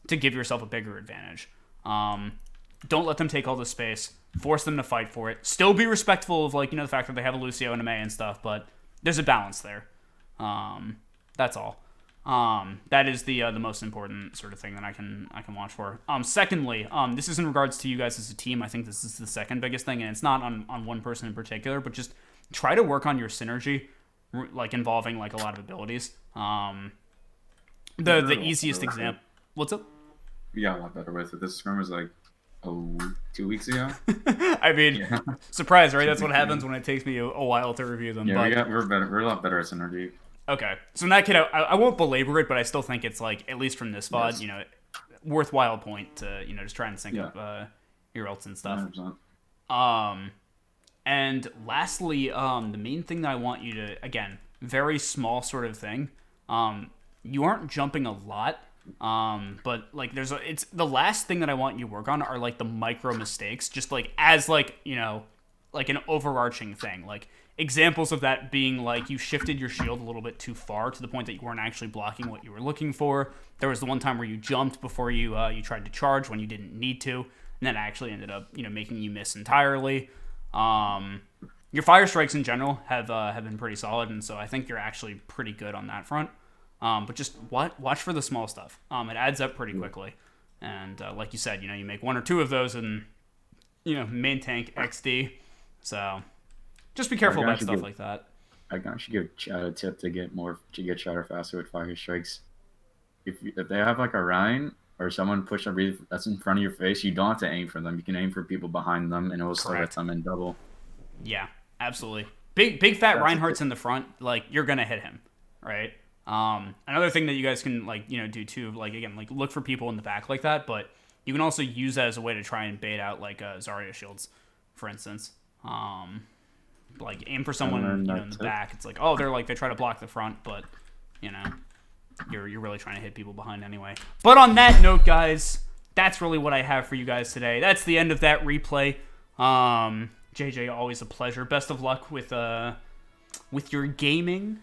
to give yourself a bigger advantage. Don't let them take all the space. Force them to fight for it. Still be respectful of, like, the fact that they have a Lucio and a Mei and stuff, but there's a balance there. That's all. That is the most important sort of thing that I can watch for. Secondly, this is in regards to you guys as a team. I think this is the second biggest thing, and it's not on one person in particular, but just try to work on your synergy, like involving like a lot of abilities. The easiest example. What's up? We got a lot better with it. This scrim was like 2 weeks ago. I mean, surprise, right? That's what happens when it takes me a while to review them. Yeah, we're better. We're a lot better at synergy. Okay, so in that case, I won't belabor it, but I still think it's like, at least from this VOD, worthwhile point to just try and sync up your ults and stuff. 100%. And lastly, the main thing that I want you to, again, very small sort of thing. You aren't jumping a lot, but like it's the last thing that I want you to work on are like the micro mistakes, just like as like like an overarching thing. Like examples of that being like you shifted your shield a little bit too far to the point that you weren't actually blocking what you were looking for. There was the one time where you jumped before you tried to charge when you didn't need to, and that actually ended up making you miss entirely. Your fire strikes in general have been pretty solid, and so I think you're actually pretty good on that front. But just watch for the small stuff. It adds up pretty quickly, and like you said, you make one or two of those, and main tank XD. So just be careful about stuff like that. I should give Chad a tip to get shatter faster with fire strikes. If they have like a Ryan or someone push a breathe that's in front of your face, you don't have to aim for them. You can aim for people behind them, and it will still hit them in double. Yeah, absolutely. Big fat Reinhardt's in the front. Like you're gonna hit him, right? Another thing that you guys can do too, like again, like look for people in the back like that, but you can also use that as a way to try and bait out like Zarya shields, for instance. Like aim for someone in the back. It's like, oh, they try to block the front, but you're really trying to hit people behind anyway. But on that note, guys, that's really what I have for you guys today. That's the end of that replay. JJ, always a pleasure. Best of luck with your gaming,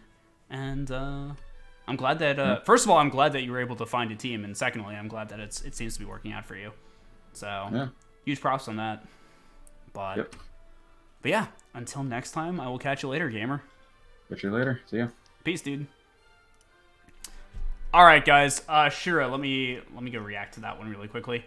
and I'm glad that first of all, I'm glad that you were able to find a team, and secondly, I'm glad that it seems to be working out for you. So huge props on that. But yeah, until next time, I will catch you later, gamer. Catch you later. See ya. Peace, dude. All right, guys. Shira, let me go react to that one really quickly.